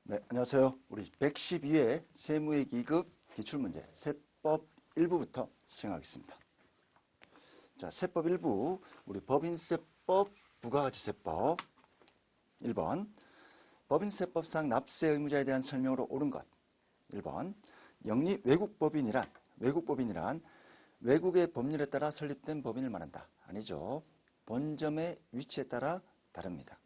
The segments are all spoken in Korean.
네, 안녕하세요. 우리 112회 세무의 기급 기출문제 세법 1부부터 시행하겠습니다. 자, 세법 1부, 우리 법인세법, 부가가치세법 1번, 법인세법상 납세 의무자에 대한 설명으로 옳은 것 1번, 영리 외국법인이란 외국의 법률에 따라 설립된 법인을 말한다. 아니죠. 본점의 위치에 따라 다릅니다.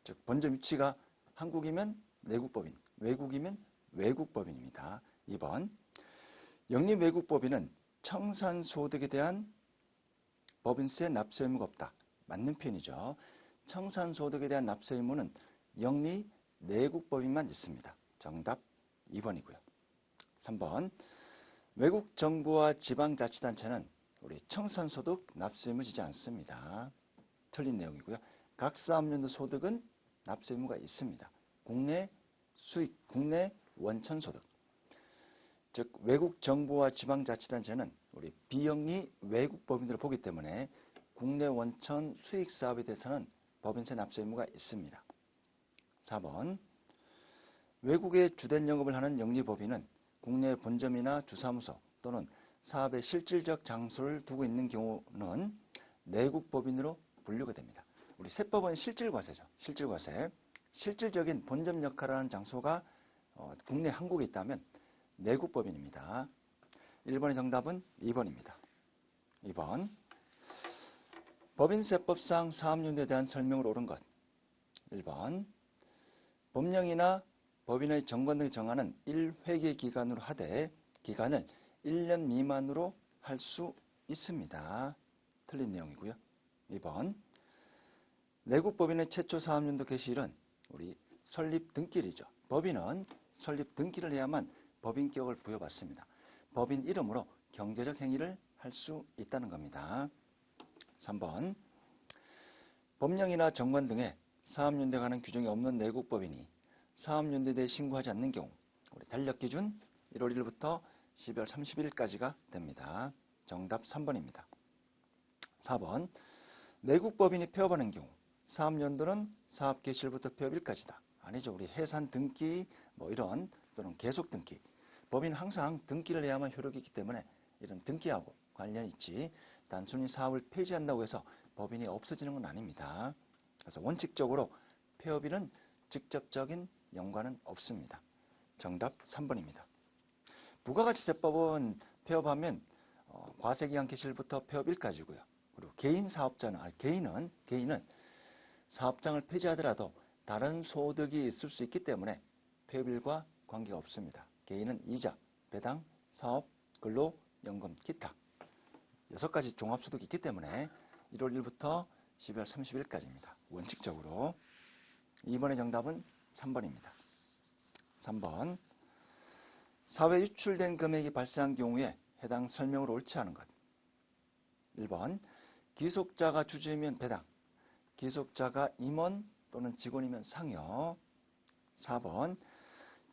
즉 본점 위치가 한국이면 내국법인, 외국이면 외국법인입니다. 2번, 영리외국법인은 청산소득에 대한 법인세 납세 의무가 없다. 맞는 표현이죠. 청산소득에 대한 납세 의무는 영리내국법인만 있습니다. 정답 2번이고요. 3번, 외국 정부와 지방자치단체는 우리 청산소득 납세 의무 지지 않습니다. 틀린 내용이고요. 각 사업연도 소득은 납세 의무가 있습니다. 국내 수익, 국내 원천 소득. 즉 외국 정부와 지방자치단체는 우리 비영리 외국 법인들을 보기 때문에 국내 원천 수익 사업에 대해서는 법인세 납세 의무가 있습니다. 4번, 외국에 주된 영업을 하는 영리법인은 국내 본점이나 주사무소 또는 사업의 실질적 장소를 두고 있는 경우는 내국법인으로 분류가 됩니다. 우리 세법은 실질과세죠. 실질과세. 실질적인 본점 역할을 하는 장소가 국내 한국에 있다면 내국법인입니다. 1번의 정답은 2번입니다. 2번, 법인세법상 사업윤회에 대한 설명으로 옳은 것 1번, 법령이나 법인의 정관 등이 정하는 1회계 기간으로 하되 기간을 1년 미만으로 할 수 있습니다. 틀린 내용이고요. 2번, 내국법인의 최초 사업연도 개시일은 우리 설립 등기일이죠. 법인은 설립 등기를 해야만 법인격을 부여받습니다. 법인 이름으로 경제적 행위를 할 수 있다는 겁니다. 3번, 법령이나 정관 등에 사업연대에 관한 규정이 없는 내국법인이 사업연대에 대해 신고하지 않는 경우 우리 달력기준 1월 1일부터 12월 31일까지가 됩니다. 정답 3번입니다. 4번, 내국법인이 폐업하는 경우 사업연도는 사업 개시일부터 폐업일까지다. 아니죠. 우리 해산 등기 이런 또는 계속 등기. 법인은 항상 등기를 해야만 효력이 있기 때문에 이런 등기하고 관련이 있지 단순히 사업을 폐지한다고 해서 법인이 없어지는 건 아닙니다. 그래서 원칙적으로 폐업일은 직접적인 연관은 없습니다. 정답 3번입니다. 부가가치세법은 폐업하면 과세기간 개시일부터 폐업일까지고요. 그리고 개인 사업자는 개인은 사업장을 폐지하더라도 다른 소득이 있을 수 있기 때문에 폐업일과 관계가 없습니다. 개인은 이자, 배당, 사업, 근로, 연금, 기타 6가지 종합소득이 있기 때문에 1월 1일부터 12월 30일까지입니다. 원칙적으로. 2번의 정답은 3번입니다. 3번, 사회 유출된 금액이 발생한 경우에 해당 설명으로 옳지 않은 것 1번, 기속자가 주주이면 배당, 기속자가 임원 또는 직원이면 상여. 4번,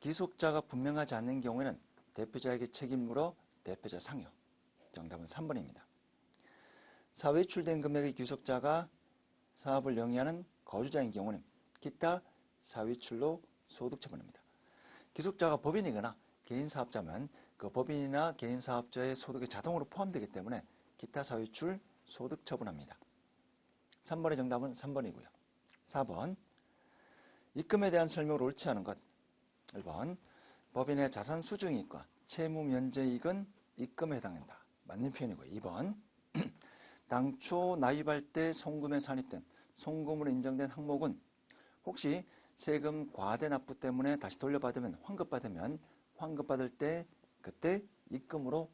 기속자가 분명하지 않는 경우에는 대표자에게 책임물어 대표자 상여. 정답은 3번입니다. 사회 유출된 금액의 기속자가 사업을 영위하는 거주자인 경우는 기타 사회 유출로 소득 처분합니다. 기속자가 법인이거나 개인 사업자면 그 법인이나 개인 사업자의 소득에 자동으로 포함되기 때문에 기타 사회 유출 소득 처분합니다. 3번의 정답은 3번이고요. 4번, 입금에 대한 설명으로 옳지 않은 것 1번, 법인의 자산 수증이익과 채무 면제이익은 입금에 해당한다. 맞는 표현이고요. 2번, 당초 납입할 때 송금에 산입된 송금으로 인정된 항목은 혹시 세금 과대 납부 때문에 다시 돌려받으면 환급받을 때 그때 입금으로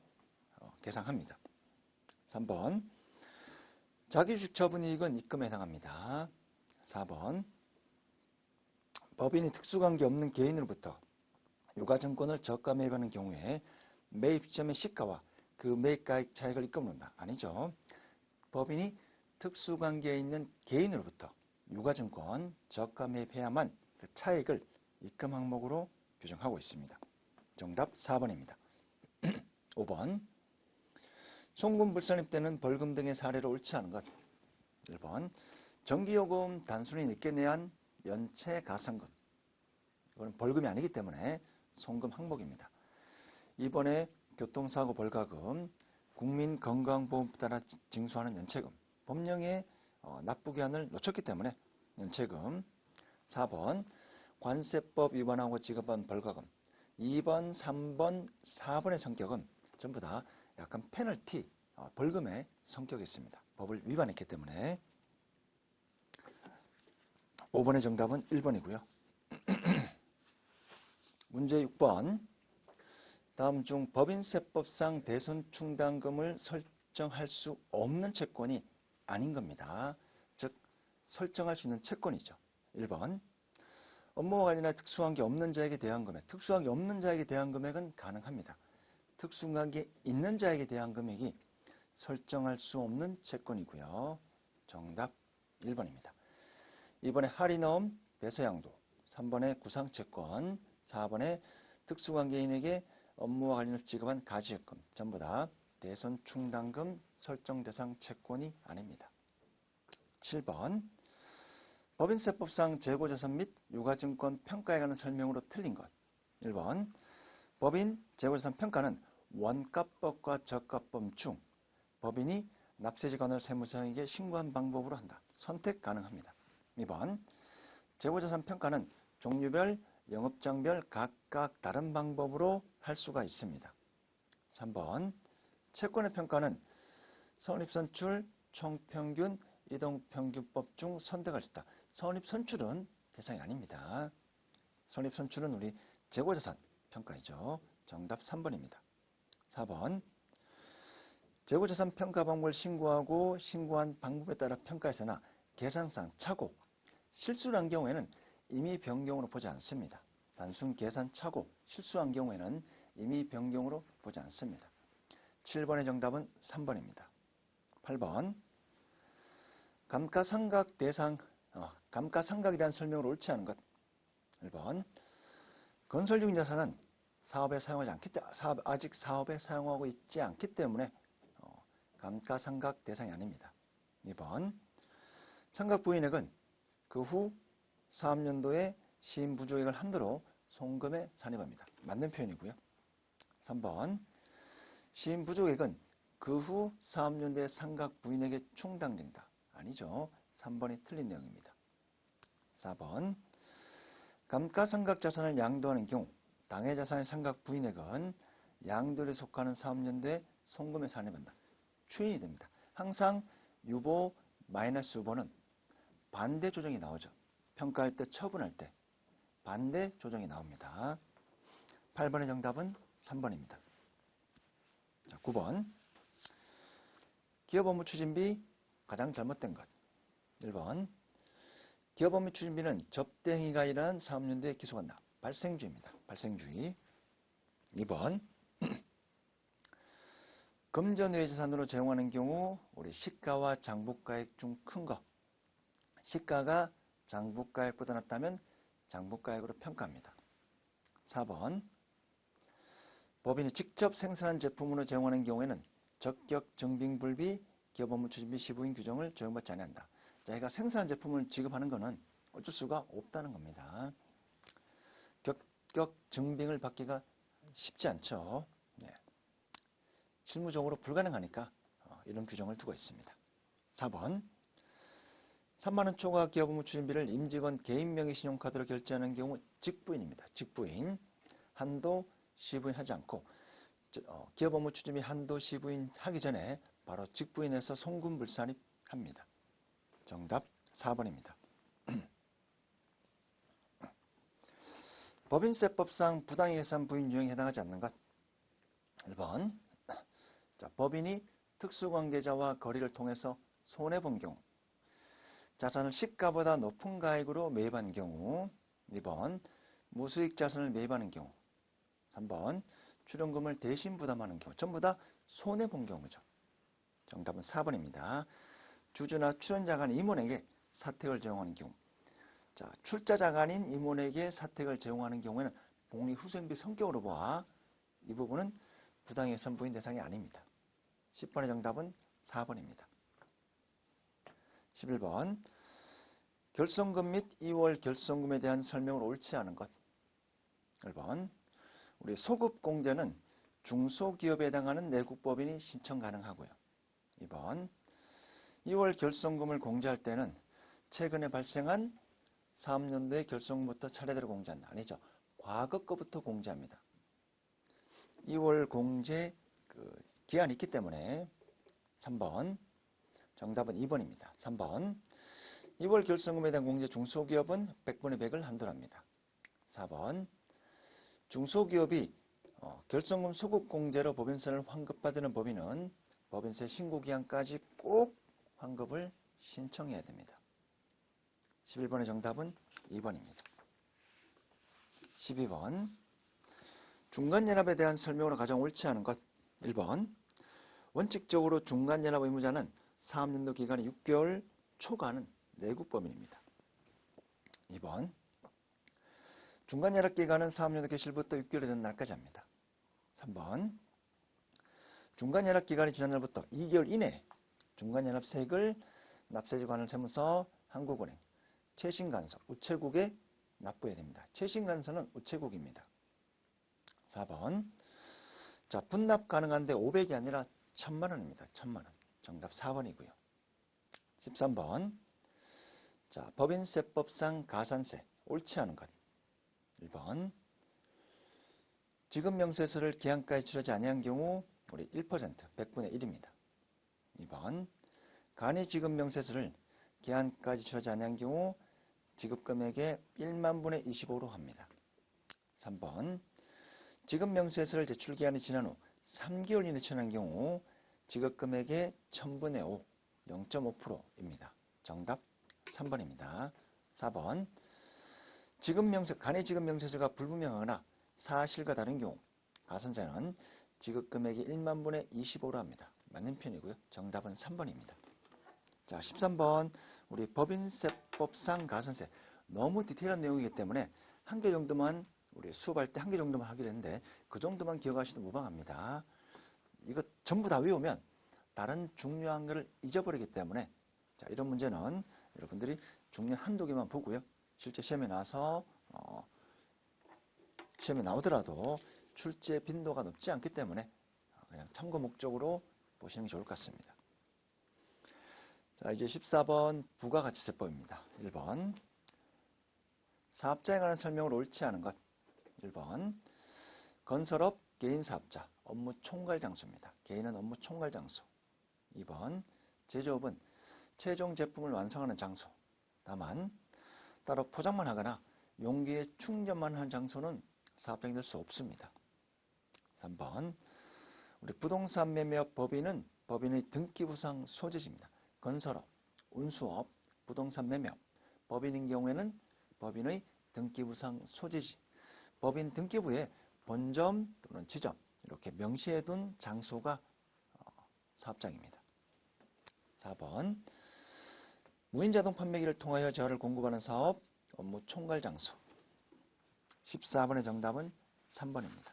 계상합니다. 3번, 자기주식 처분이익은 입금에 해당합니다. 4번, 법인이 특수관계 없는 개인으로부터 유가증권을 저가 매입하는 경우에 매입 시점의 시가와 그 매입가액 차익을 입금한다. 아니죠. 법인이 특수관계에 있는 개인으로부터 유가증권 저가 매입해야만 그 차익을 입금 항목으로 규정하고 있습니다. 정답 4번입니다. 5번, 송금 불산입 때는 벌금 등의 사례로 옳지 않은 것 1번, 전기요금 단순히 늦게 내한 연체 가산금 이거는 벌금이 아니기 때문에 송금 항목입니다. 이번에 교통사고 벌가금, 국민건강보험법 따라 징수하는 연체금, 법령에 납부기한을 놓쳤기 때문에 연체금. 4번 관세법 위반하고 지급한 벌가금. 2번, 3번, 4번의 성격은 전부 다 약간 페널티, 벌금의 성격이 있습니다. 법을 위반했기 때문에. 5번의 정답은 1번이고요. 문제 6번. 다음 중 법인세법상 대손충당금을 설정할 수 없는 채권이 아닌 겁니다. 즉 설정할 수 있는 채권이죠. 1번 업무와 관련해 특수한 게 없는 자에게 대한 금액. 특수한 게 없는 자에게 대한 금액은 가능합니다. 특수한 게 있는 자에게 대한 금액이 설정할 수 없는 채권이고요. 정답 1번입니다. 2번에 할인어음, 배서양도, 3번에 구상채권, 4번에 특수관계인에게 업무와 관련해서 지급한 가지예금, 전부 다 대손충당금 설정 대상 채권이 아닙니다. 7번 법인세법상 재고자산 및 유가증권 평가에 관한 설명으로 틀린 것. 1번 법인 재고자산 평가는 원가법과 저가법 중 법인이 납세지관을 세무서에게 신고한 방법으로 한다. 선택 가능합니다. 2번 재고자산 평가는 종류별, 영업장별 각각 다른 방법으로 할 수가 있습니다. 3번 채권의 평가는 선입선출, 총평균, 이동평균법 중 선택할 수 있다. 선입선출은 대상이 아닙니다. 선입선출은 우리 재고자산 평가이죠. 정답 3번입니다. 4번 재고자산 평가 방법을 신고하고 신고한 방법에 따라 평가에서나 계산상 착오, 실수를 한 경우에는 임의 변경으로 보지 않습니다. 단순 계산 착오, 실수한 경우에는 임의 변경으로 보지 않습니다. 7번의 정답은 3번입니다. 8번 감가상각 대상, 감가상각에 대한 설명으로 옳지 않은 것. 1번 건설 중인 자산은 사업에 사용하지 않기 때문에 아직 사업에 사용하고 있지 않기 때문에 감가상각 대상이 아닙니다. 2번 상각부인액은 그 후 사업연도에 시인부조액을 한도로 송금에 산입합니다. 맞는 표현이고요. 3번 시인부조액은 그 후 사업연도에 상각부인에게 충당된다. 아니죠. 3번이 틀린 내용입니다. 4번 감가상각 자산을 양도하는 경우 당해 자산의 상각부인액은 양도에 속하는 사업연도에 송금에 산입한다. 추인이 됩니다. 항상 유보 마이너스 유보는 반대 조정이 나오죠. 평가할 때, 처분할 때 반대 조정이 나옵니다. 8번의 정답은 3번입니다. 자, 9번 기업업무 추진비 가장 잘못된 것. 1번 기업업무 추진비는 접대행위가 일어난 사업연도에 기소한다. 발생주의입니다. 발생주의. 2번 금전외 자산으로 제공하는 경우 우리 시가와 장부가액 중 큰 거. 시가가 장부가액보다 낮다면 장부가액으로 평가합니다. 4번 법인이 직접 생산한 제품으로 제공하는 경우에는 적격 증빙불비 기업업무 추진비 시부인 규정을 적용받지 않는다. 자기가 생산한 제품을 지급하는 것은 어쩔 수가 없다는 겁니다. 적격 증빙을 받기가 쉽지 않죠. 네. 실무적으로 불가능하니까 이런 규정을 두고 있습니다. 4번 3만원 초과 기업업무 추진비를 임직원 개인 명의 신용카드로 결제하는 경우 직부인입니다. 직부인. 한도 시부인 하지 않고 기업업무 추진비 한도 시부인 하기 전에 바로 직부인에서 송금불산입합니다. 정답 4번입니다. 법인세법상 부당이익계산 부인 유형에 해당하지 않는 것. 1번 자, 법인이 특수관계자와 거래를 통해서 손해본 경우 자산을 시가보다 높은 가액으로 매입한 경우 2번 무수익 자산을 매입하는 경우 3번 출연금을 대신 부담하는 경우 전부 다 손해본 경우죠. 정답은 4번입니다. 주주나 출연자가 아닌 임원에게 사택을 제공하는 경우 자, 출자자가 아닌 임원에게 사택을 제공하는 경우에는 복리후생비 성격으로 보아 이 부분은 부당이익계산 부인 대상이 아닙니다. 10번의 정답은 4번입니다. 11번 결손금 및 2월 결손금에 대한 설명을 옳지 않은 것. 1번. 우리 소급공제는 중소기업에 해당하는 내국법인이 신청 가능하고요. 2번. 2월 결손금을 공제할 때는 최근에 발생한 사업연도의 결손금부터 차례대로 공제한다. 아니죠. 과거 거부터 공제합니다. 2월 공제 기한이 있기 때문에 3번. 정답은 2번입니다. 3번. 2월 결손금에 대한 공제 중소기업은 100분의 100을 한도로 합니다. 4번. 중소기업이 결손금 소급공제로 법인세를 환급받는 법인은 법인세 신고기한까지 꼭 환급을 신청해야 됩니다. 11번의 정답은 2번입니다. 12번. 중간연합에 대한 설명으로 가장 옳지 않은 것. 1번. 원칙적으로 중간연합 의무자는 사업연도 기간이 6개월 초과하는 내국법인입니다. 2번. 중간연합 기간은 사업연도 개시일부터 6개월이 된 날까지 합니다. 3번. 중간연합 기간이 지난 날부터 2개월 이내에 중간연합세액을 납세지관을 세무서 한국은행, 최신간서, 우체국에 납부해야 됩니다. 최신간서는 우체국입니다. 4번. 자, 분납 가능한데 500이 아니라 1000만 원입니다. 1000만 원. 정답 4번이고요. 13번. 자, 법인세법상 가산세 옳지 않은 것. 1번. 지급명세서를 기한까지 치르지 아니한 경우 우리 1%, 100분의 1입니다. 2번. 간이 지급명세서를 기한까지 치르지 아니한 경우 지급금액의 1만 분의 25로 합니다. 3번. 지급명세서를 제출기한이 지난 후 3개월 이내 치르는 경우 지급금액의 1000분의 5, 0.5%입니다. 정답 3번입니다. 4번. 간이 지급명세서가 불분명하거나 사실과 다른 경우 가산세는 지급금액이 1만 분의 25로 합니다. 맞는 편이고요. 정답은 3번입니다. 자, 13번. 우리 법인세법상 가산세. 너무 디테일한 내용이기 때문에 한 개 정도만 우리 수업할 때 한 개 정도만 하기로 했는데 그 정도만 기억하셔도 무방합니다. 이거 전부 다 외우면 다른 중요한 것을 잊어버리기 때문에 자, 이런 문제는 여러분들이 중요한 한두 개만 보고요. 실제 시험에 나와서 시험에 나오더라도 출제 빈도가 높지 않기 때문에 그냥 참고 목적으로 보시는 게 좋을 것 같습니다. 자, 이제 14번 부가가치세법입니다. 1번. 사업자에 관한 설명을 옳지 않은 것. 1번. 건설업 개인사업자 업무 총괄 장소입니다. 개인은 업무 총괄 장소. 2번. 제조업은 최종 제품을 완성하는 장소. 다만 따로 포장만 하거나 용기에 충전만 하는 장소는 사업장이 될 수 없습니다. 3번. 우리 부동산 매매업 법인은 법인의 등기부상 소재지입니다. 건설업, 운수업, 부동산 매매업. 법인인 경우에는 법인의 등기부상 소재지. 법인 등기부에 본점 또는 지점 이렇게 명시해둔 장소가 사업장입니다. 4번. 무인자동 판매기를 통하여 재화를 공급하는 사업, 업무 총괄 장소. 14번의 정답은 3번입니다.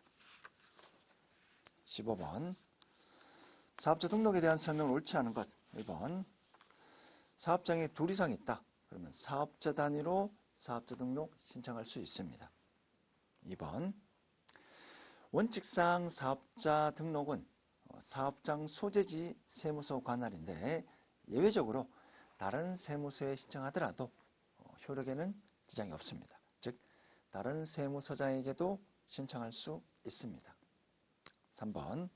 15번. 사업자 등록에 대한 설명은 옳지 않은 것. 1번. 사업장에 둘 이상 있다. 그러면 사업자 단위로 사업자 등록 신청할 수 있습니다. 2번. 원칙상 사업자 등록은 사업장 소재지 세무서 관할인데 예외적으로 다른 세무서에 신청하더라도 효력에는 지장이 없습니다. 즉 다른 세무서장에게도 신청할 수 있습니다. 3번.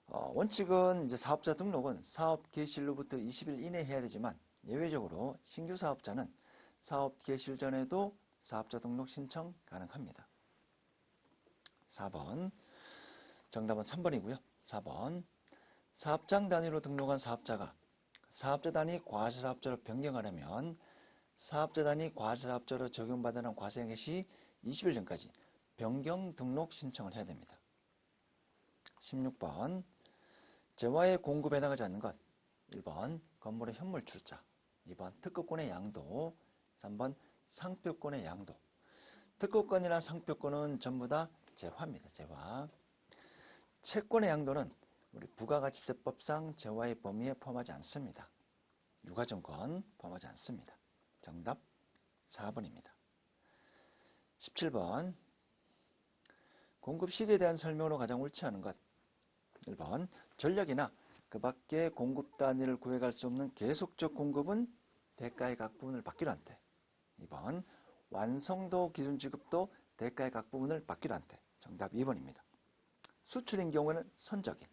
원칙은 이제 사업자 등록은 사업 개시일로부터 20일 이내에 해야 되지만 예외적으로 신규 사업자는 사업 개시일 전에도 사업자 등록 신청 가능합니다. 4번. 정답은 3번이고요. 4번. 사업장 단위로 등록한 사업자가 사업자 단위 과세사업자로 변경하려면 사업자 단위 과세사업자로 적용받는 과세행위 시 20일 전까지 변경 등록 신청을 해야 됩니다. 16번. 재화의 공급에 해당하지 않는 것. 1번 건물의 현물 출자, 2번 특허권의 양도, 3번 상표권의 양도. 특허권이나 상표권은 전부 다 재화입니다. 재화. 채권의 양도는 우리 부가가치세법상 재화의 범위에 포함하지 않습니다. 유가증권 포함하지 않습니다. 정답 4번입니다. 17번. 공급 시기에 대한 설명으로 가장 옳지 않은 것. 1번. 전력이나 그 밖에 공급 단위를 구해갈 수 없는 계속적 공급은 대가의 각 부분을 받기로 한대. 2번. 완성도 기준 지급도 대가의 각 부분을 받기로 한대. 정답 2번입니다. 수출인 경우에는 선적인.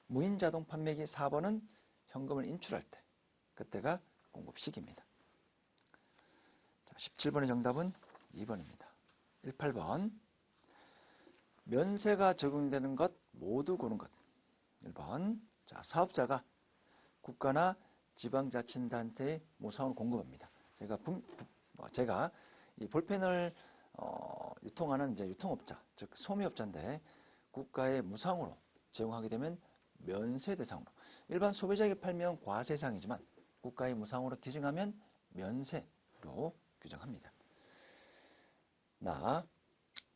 무인 자동 판매기 4번은 현금을 인출할 때. 그때가 공급 시기입니다. 자, 17번의 정답은 2번입니다. 18번. 면세가 적용되는 것 모두 고른 것. 1번. 자, 사업자가 국가나 지방자치단체에 무상으로 공급합니다. 제가 이 볼펜을 유통하는 이제 유통업자, 즉 소매업자인데 국가에 무상으로 제공하게 되면 면세 대상으로. 일반 소비자에게 팔면 과세상이지만 국가에 무상으로 기증하면 면세로 규정합니다. 나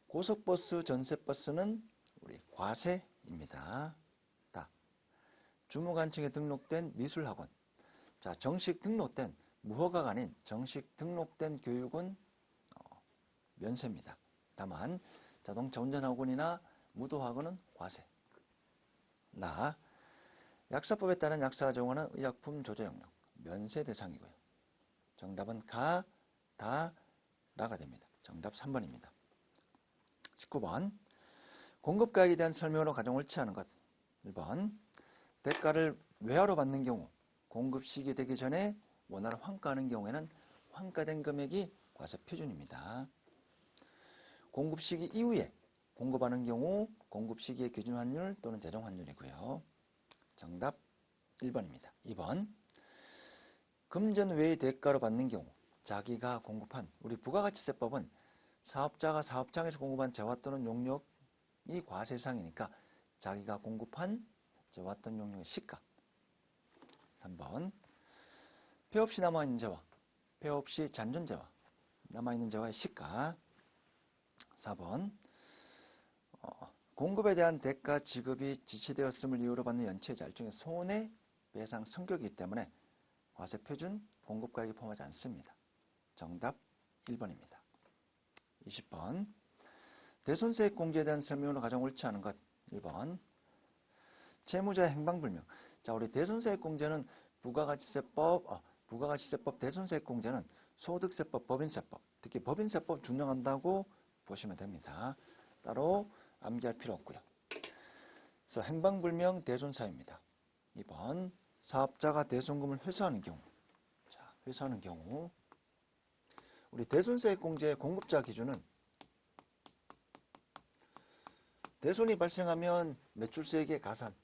고속버스, 전세버스는 우리 과세입니다. 다 주무관청에 등록된 미술학원. 자, 정식 등록된 무허가가 아닌 정식 등록된 교육은 면세입니다. 다만 자동차 운전학원이나 무도학원은 과세. 나 약사법에 따른 약사가 적용하는 의약품 조제 영역 면세 대상이고요. 정답은 가, 다, 라가 됩니다. 정답 3번입니다. 19번. 공급가액에 대한 설명으로 가장 옳지 않은 것. 1번. 대가를 외화로 받는 경우 공급 시기 되기 전에 원화로 환가하는 경우에는 환가된 금액이 과세 표준입니다. 공급 시기 이후에 공급하는 경우 공급 시기의 기준 환율 또는 재정 환율이고요. 정답 1번입니다. 2번. 금전 외의 대가로 받는 경우 자기가 공급한 우리 부가가치세법은 사업자가 사업장에서 공급한 재화 또는 용역이 과세상이니까 자기가 공급한 재화 또는 용역의 시가. 3번. 폐 없이 남아있는 재화, 폐 없이 잔존 재화, 남아있는 재화의 시가. 4번. 공급에 대한 대가 지급이 지체되었음을 이유로 받는 연체자 일종의 손해배상 성격이기 때문에 과세 표준 공급가액에 포함하지 않습니다. 정답 1번입니다. 20번. 대손세액 공제에 대한 설명으로 가장 옳지 않은 것. 1번. 채무자의 행방불명. 자, 우리 대손세액 공제는 부가가치세법 대손세액 공제는 소득세법, 법인세법, 특히 법인세법 준용한다고 보시면 됩니다. 따로 암기할 필요 없고요. 그래서 행방불명 대손사유입니다. 2번. 사업자가 대손금을 회수하는 경우. 자, 회수하는 경우 우리 대손세액 공제의 공급자 기준은 대손이 발생하면 매출세액의 가산,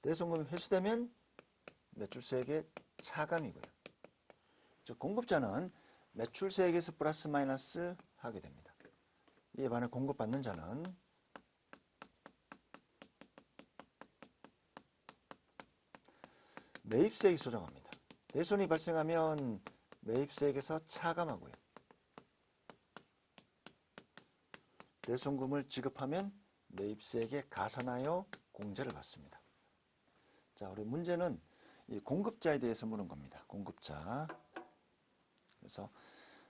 대손금이 회수되면 매출세액의 차감이고요. 즉 공급자는 매출세액에서 플러스 마이너스 하게 됩니다. 이에 반해 공급받는 자는 매입세액이 소정합니다. 대손이 발생하면 매입세액에서 차감하고요. 대손금을 지급하면 매입세액에 가산하여 공제를 받습니다. 자, 우리 문제는 이 공급자에 대해서 물은 겁니다. 공급자. 그래서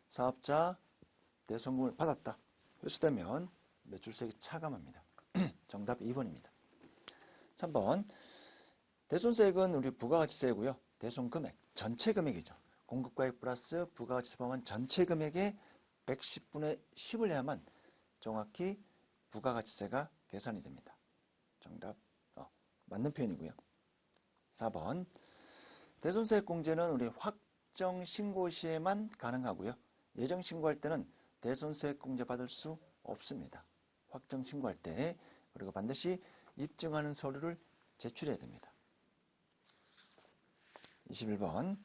사업자 대손금을 받았다. 회수되면 매출세액이 차감합니다. 정답 2번입니다. 3번. 대손세액은 우리 부가가치세고요. 대손금액, 전체 금액이죠. 공급가액 플러스 부가가치세 포함한 전체 금액의 110분의 10을 해야만 정확히 부가가치세가 계산이 됩니다. 정답 맞는 표현이고요. 4번. 대손세액 공제는 우리 확정 신고 시에만 가능하고요. 예정 신고할 때는 대손세액 공제 받을 수 없습니다. 확정 신고할 때 그리고 반드시 입증하는 서류를 제출해야 됩니다. 21번.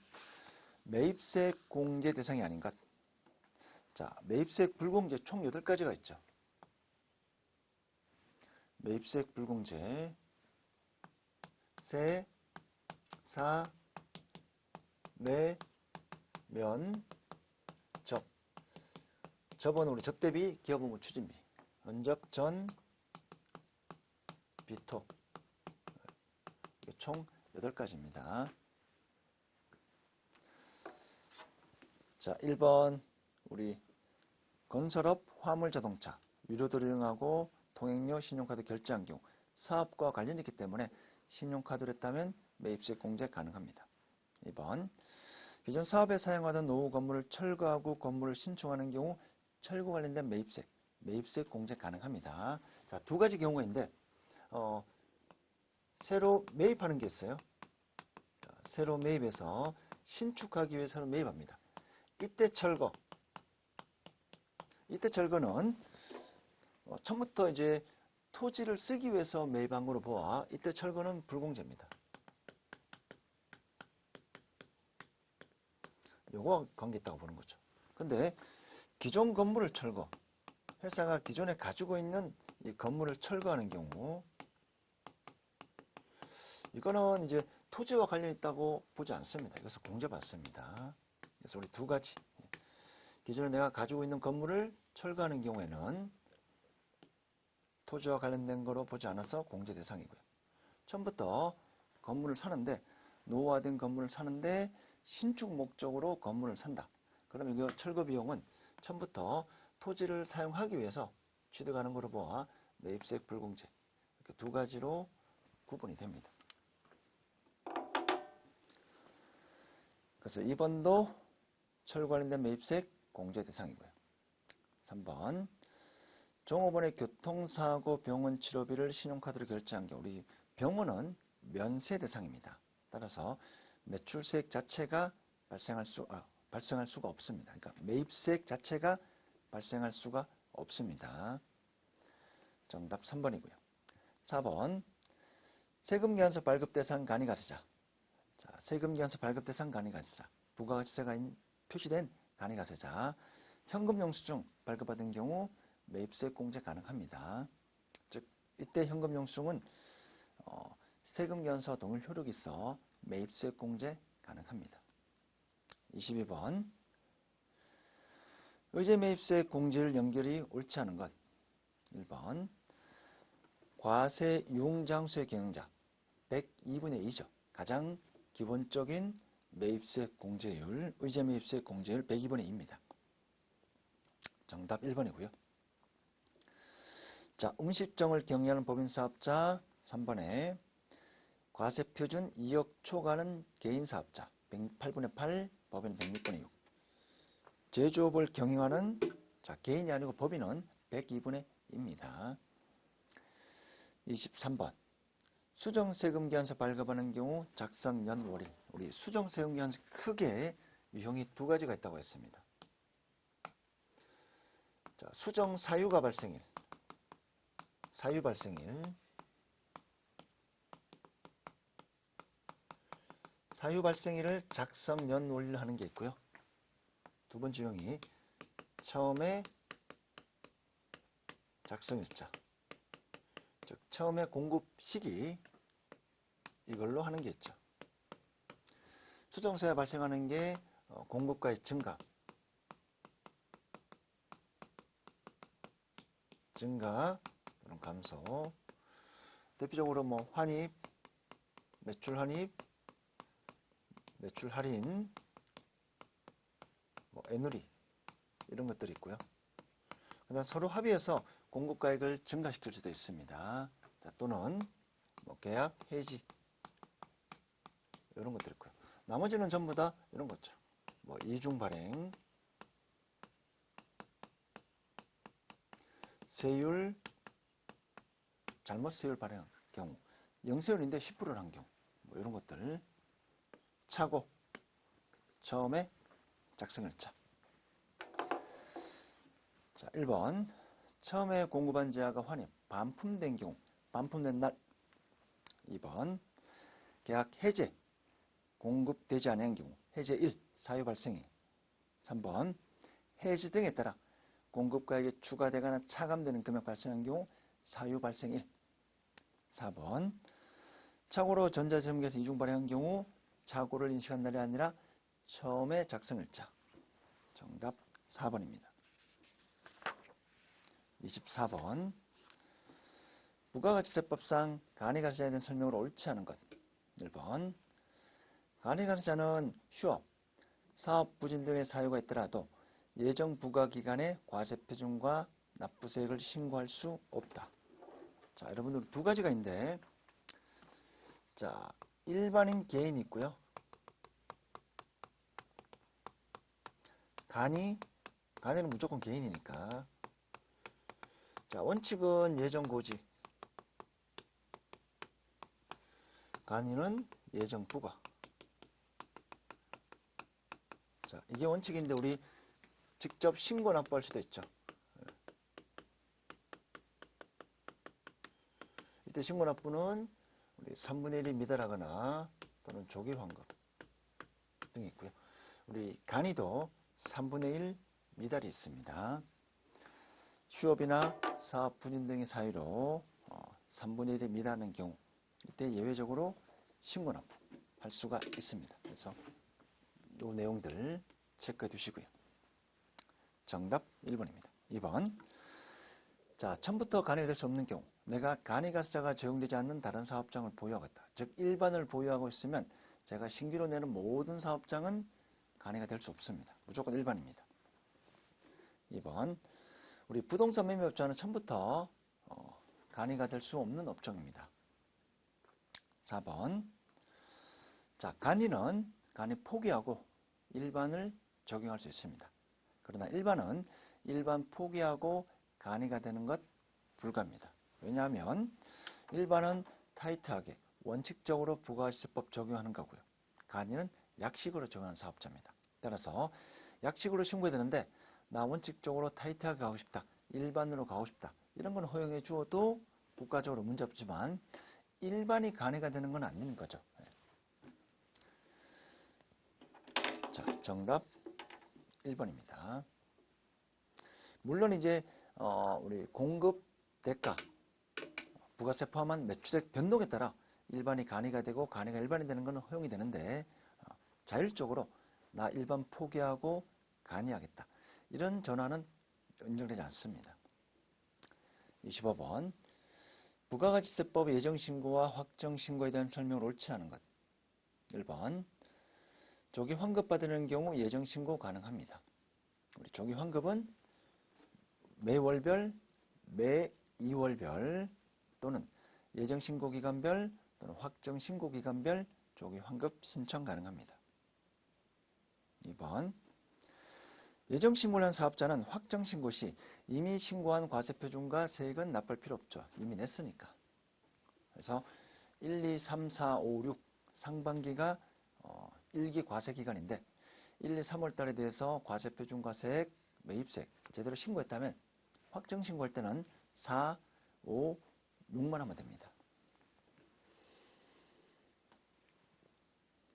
매입세액 공제 대상이 아닌 것. 자, 매입세액 불공제 총 8가지가 있죠. 매입세액 불공제 세, 사, 매, 면, 접. 접은 우리 접대비, 기업의무 추진비, 언적, 전, 비토. 총 8가지입니다. 자, 1번 우리 건설업, 화물자동차, 유료도로 이용하고 통행료, 신용카드 결제한 경우 사업과 관련이 있기 때문에 신용카드를 했다면 매입세 공제 가능합니다. 2번 기존 사업에 사용하던 노후 건물을 철거하고 건물을 신축하는 경우 철거 관련된 매입세 공제 가능합니다. 자, 두 가지 경우가 있는데 새로 매입하는 게 있어요. 자, 새로 매입해서 신축하기 위해 새로 매입합니다. 이때 철거는 처음부터 이제 토지를 쓰기 위해서 매입한 거로 보아 이때 철거는 불공제입니다. 요거 관계 있다고 보는 거죠. 근데 기존 건물을 철거, 회사가 기존에 가지고 있는 이 건물을 철거하는 경우 이거는 이제 토지와 관련이 있다고 보지 않습니다. 이것을 공제받습니다. 그래서 우리 두 가지, 기존에 내가 가지고 있는 건물을 철거하는 경우에는 토지와 관련된 거로 보지 않아서 공제 대상이고요. 처음부터 건물을 사는데, 노후화된 건물을 사는데 신축 목적으로 건물을 산다. 그러면 이거 철거 비용은 처음부터 토지를 사용하기 위해서 취득하는 거로 보아 매입세 불공제, 이렇게 두 가지로 구분이 됩니다. 그래서 2번도 철거 관련된 매입세 공제 대상이고요. 3번 종업원의 교통사고 병원 치료비를 신용카드로 결제한 경우 우리 병원은 면세 대상입니다. 따라서 매출세액 자체가 발생할 수가 없습니다. 그러니까 매입세액 자체가 발생할 수가 없습니다. 정답 3번이고요. 4번 세금계산서 발급 대상 간이가세자. 자, 세금계산서 발급 대상 간이가세자. 부가가치세가 표시된 간이가세자. 현금영수증 발급받은 경우 매입세 공제 가능합니다. 즉 이때 현금영수증은 세금계산서 동일 효력이 있어 매입세 공제 가능합니다. 22번 의제 매입세 공제율 연결이 옳지 않은 것. 1번 과세 유흥장수의 경영자 102분의 2죠. 가장 기본적인 매입세 공제율, 의제 매입세 공제율 102분의 2입니다. 정답 1번이고요. 자, 음식점을 경영하는 법인사업자 3번에 과세표준 2억 초과는 개인사업자 108분의 8, 법인 106분의 6. 제조업을 경영하는 개인이 아니고 법인은 102분의 2입니다. 23번 수정세금계산서 발급하는 경우 작성연월일. 우리 수정세금계산서 크게 유형이 두 가지가 있다고 했습니다. 자, 수정사유가 발생일, 사유 발생일, 사유 발생일을 작성연월일 하는 게 있고요. 두 번째 유형이 처음에 작성일자, 즉 처음에 공급 시기 이걸로 하는 게 있죠. 수정세가 발생하는 게 공급가의 증가 또는 감소, 대표적으로 뭐 환입, 매출 환입, 매출 할인, 뭐 애누리 이런 것들이 있고요. 그다음 서로 합의해서 공급가액을 증가시킬 수도 있습니다. 자, 또는 뭐 계약 해지 이런 것들 있고요. 나머지는 전부 다 이런 거죠. 뭐 이중 발행, 세율, 잘못 세율 발행한 경우, 영세율인데 10%를 한 경우, 뭐 이런 것들, 차고, 처음에 작성일자. 자, 1번 처음에 공급한 제약가 환입, 반품된 경우, 반품된 날. 2번 계약 해제, 공급되지 않은 경우, 해제 1, 사유 발생일. 3번 해지 등에 따라 공급가액이 추가되거나 차감되는 금액 발생한 경우 사유 발생일. 4번 착오로 전자제품계에서 이중 발행한 경우 착오를 인식한 날이 아니라 처음에 작성일자. 정답 4번입니다. 24번 부가가치세법상 간이가세자에 대한 설명으로 옳지 않은 것. 1번 간이가세자는 휴업, 사업부진 등의 사유가 있더라도 예정 부과 기간에 과세표준과 납부세액을 신고할 수 없다. 자, 여러분들 두 가지가 있는데, 자, 일반인 개인이 있고요. 간이는 무조건 개인이니까. 자, 원칙은 예정 고지. 간이는 예정 부과. 자, 이게 원칙인데 우리 직접 신고 납부할 수도 있죠. 이때 신고 납부는 우리 3분의 1이 미달하거나 또는 조기 환급 등이 있고요. 우리 간이도 3분의 1 미달이 있습니다. 휴업이나 사업 부진 등의 사유로 3분의 1이 미달하는 경우 이때 예외적으로 신고 납부할 수가 있습니다. 그래서 이 내용들 체크해 두시고요. 정답 1번입니다. 2번. 자, 처음부터 간이가 될 수 없는 경우 내가 간이가세가 적용되지 않는 다른 사업장을 보유하고 있다. 즉 일반을 보유하고 있으면 제가 신규로 내는 모든 사업장은 간이가 될 수 없습니다. 무조건 일반입니다. 2번. 우리 부동산 매매업자는 처음부터 간이가 될 수 없는 업종입니다. 4번. 자, 간이 포기하고 일반을 적용할 수 있습니다. 그러나 일반은 일반 포기하고 간이가 되는 것 불가합니다. 왜냐하면 일반은 타이트하게 원칙적으로 부가가치세법 적용하는 거고요. 간이는 약식으로 적용하는 사업자입니다. 따라서 약식으로 신고해야 되는데 나 원칙적으로 타이트하게 가고 싶다. 일반으로 가고 싶다. 이런 건 허용해 주어도 국가적으로 문제없지만 일반이 간이가 되는 건 아닌 거죠. 자, 정답 1번입니다. 물론 이제 우리 공급 대가 부가세 포함한 매출액 변동에 따라 일반이 간이가 되고 간이가 일반이 되는 것은 허용이 되는데 자율적으로 나 일반 포기하고 간이하겠다. 이런 전환은 인정되지 않습니다. 25번. 부가가치세법 예정신고와 확정신고에 대한 설명을 옳지 않은 것. 1번. 조기 환급받는 경우 예정신고 가능합니다. 우리 조기 환급은 매월별, 매 2월별 또는 예정신고기간별 또는 확정신고기간별 조기 환급 신청 가능합니다. 2번. 예정신고를 한 사업자는 확정신고 시 이미 신고한 과세표준과 세액은 납부할 필요 없죠. 이미 냈으니까. 그래서 1, 2, 3, 4, 5, 6 상반기가 1기 과세기간인데 1, 2, 3월 달에 대해서 과세표준과 세액, 매입세액 제대로 신고했다면 확정신고할 때는 4, 5, 6만 하면 됩니다.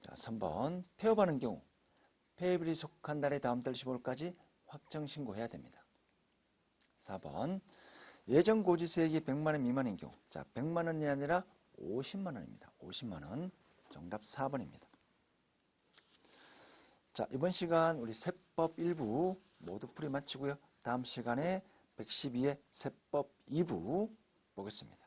자, 3번. 폐업하는 경우 폐업일이 속한 달의 다음 달 15일까지 확정신고해야 됩니다. 4번. 예정고지세액이 100만 원 미만인 경우 자, 100만 원이 아니라 50만 원입니다. 50만 원. 정답 4번입니다. 자, 이번 시간 우리 세법 1부 모두 풀이 마치고요. 다음 시간에 112의 세법 2부 보겠습니다.